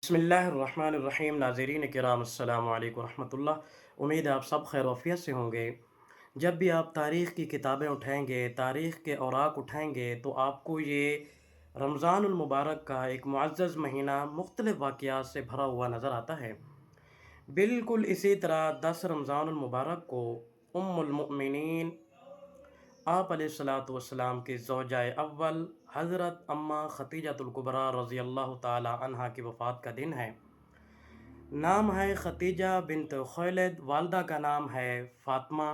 بسم اللہ الرحمن الرحیم، ناظرین کرام السلام علیکم ورحمۃ اللہ۔ امید ہے آپ سب خیر وفیت سے ہوں گے۔ جب بھی آپ تاریخ کی کتابیں اٹھائیں گے، تاریخ کے اوراق اٹھائیں گے، تو آپ کو یہ رمضان المبارک کا ایک معزز مہینہ مختلف واقعات سے بھرا ہوا نظر آتا ہے۔ بالکل اسی طرح 10 رمضان المبارک کو ام المؤمنین آپ علیہ الصلاۃ والسلام کی زوجہ اول حضرت اماں ختیجۃ الکبریٰ رضی اللہ تعالی عنہا کی وفات کا دن ہے۔ نام ہے ختیجہ بنت خویلد، والدہ کا نام ہے فاطمہ۔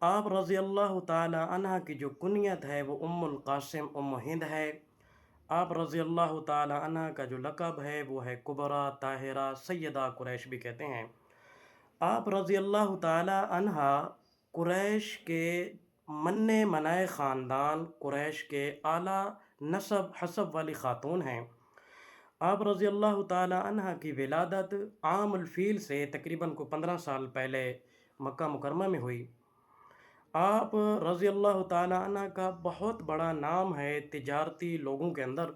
آپ رضی اللہ تعالی عنہا کی جو کنیت ہے وہ ام القاسم ام ہند ہے۔ آپ رضی اللہ تعالی عنہا کا جو لقب ہے وہ ہے کبریٰ طاہرہ سیدہ قریش بھی کہتے ہیں۔ آپ رضی اللہ تعالی عنہا قریش کے منع منائے خاندان، قریش کے اعلیٰ نسب حسب والی خاتون ہیں۔ آپ رضی اللہ تعالی عنہ کی ولادت عام الفیل سے تقریباً 15 سال پہلے مکہ مکرمہ میں ہوئی۔ آپ رضی اللہ تعالی عنہ کا بہت بڑا نام ہے تجارتی لوگوں کے اندر،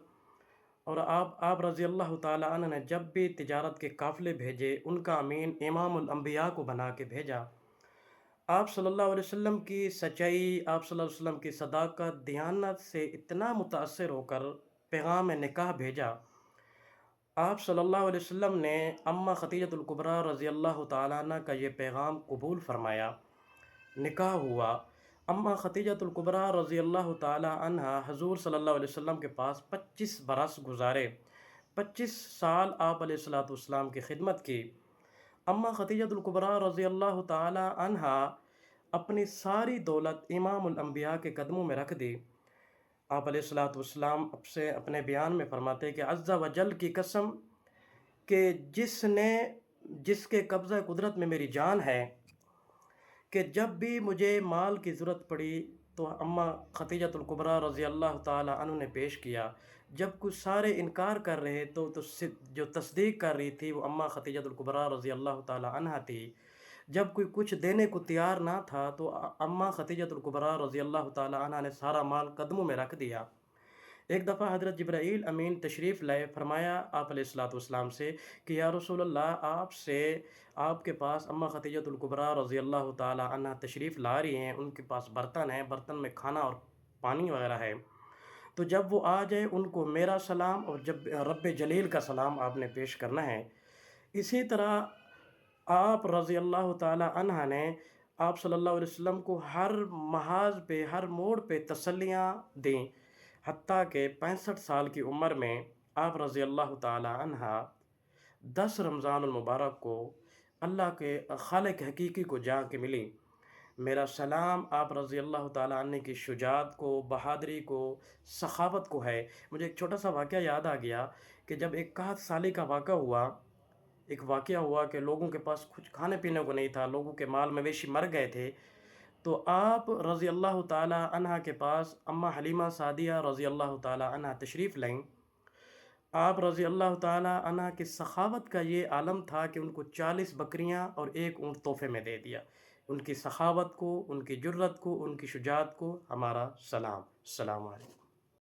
اور آپ رضی اللہ تعالی عنہ نے جب بھی تجارت کے قافلے بھیجے، ان کا امین امام الانبیاء کو بنا کے بھیجا۔ آپ صلی اللہ علیہ وسلم کی سچائی، آپ صلی اللہ علیہ وسلم کی صداقت، دیانت سے اتنا متاثر ہو کر پیغام نکاح بھیجا۔ آپ صلی اللہ علیہ وسلم نے اماں ختیجۃ الکبریٰ رضی اللہ تعالیٰ عنہ کا یہ پیغام قبول فرمایا، نکاح ہوا۔ اماں ختیجۃ الکبریٰ رضی اللہ تعالیٰ عنہ حضور صلی اللہ علیہ وسلم کے پاس 25 برس گزارے، 25 سال آپ علیہ الصلاۃ والسلام کی خدمت کی۔ اماں ختیجۃ الکبریٰ رضی اللہ تعالی عنہا اپنی ساری دولت امام الانبیاء کے قدموں میں رکھ دی۔ آپ علیہ الصلاۃ والسلام سے اپنے بیان میں فرماتے کہ عز و جل کی قسم کہ جس کے قبضہ قدرت میں میری جان ہے، کہ جب بھی مجھے مال کی ضرورت پڑی تو اماں ختیجۃ الکبریٰ رضی اللہ تعالی عنہ نے پیش کیا۔ جب کچھ سارے انکار کر رہے تو جو تصدیق کر رہی تھی وہ اماں ختیجۃ الکبریٰ رضی اللہ تعالی عنہ تھی۔ جب کوئی کچھ دینے کو تیار نہ تھا تو اماں ختیجۃ الکبریٰ رضی اللہ تعالی عنہ نے سارا مال قدموں میں رکھ دیا۔ ایک دفعہ حضرت جبرائیل امین تشریف لائے، فرمایا آپ علیہ الصلاۃ والسلام سے کہ یا رسول اللہ، آپ کے پاس اماں ختیجۃ الکبریٰ رضی اللہ تعالی عنہ تشریف لا رہی ہیں، ان کے پاس برتن ہیں، برتن میں کھانا اور پانی وغیرہ ہے، تو جب وہ آ جائے ان کو میرا سلام اور جب رب جلیل کا سلام آپ نے پیش کرنا ہے۔ اسی طرح آپ رضی اللہ تعالی عنہ نے آپ صلی اللہ علیہ وسلم کو ہر محاذ پہ، ہر موڑ پہ تسلیاں دیں، حتیٰ کہ 65 سال کی عمر میں آپ رضی اللہ تعالی عنہ 10 رمضان المبارک کو اللہ کے خالق حقیقی کو جا کے ملی۔ میرا سلام آپ رضی اللہ تعالی عنہ کی شجاعت کو، بہادری کو، سخاوت کو ہے۔ مجھے ایک چھوٹا سا واقعہ یاد آ گیا کہ جب ایک 61 سالی کا واقعہ ہوا کہ لوگوں کے پاس کچھ کھانے پینے کو نہیں تھا، لوگوں کے مال مویشی مر گئے تھے، تو آپ رضی اللہ تعالی عنہ کے پاس اماں حلیمہ سعدیہ رضی اللہ تعالی عنہ تشریف لائیں۔ آپ رضی اللہ تعالی عنہ کی سخاوت کا یہ عالم تھا کہ ان کو 40 بکریاں اور ایک اونٹ تحفے میں دے دیا۔ ان کی سخاوت کو، ان کی جرت کو، ان کی شجاعت کو ہمارا سلام۔ السلام علیکم۔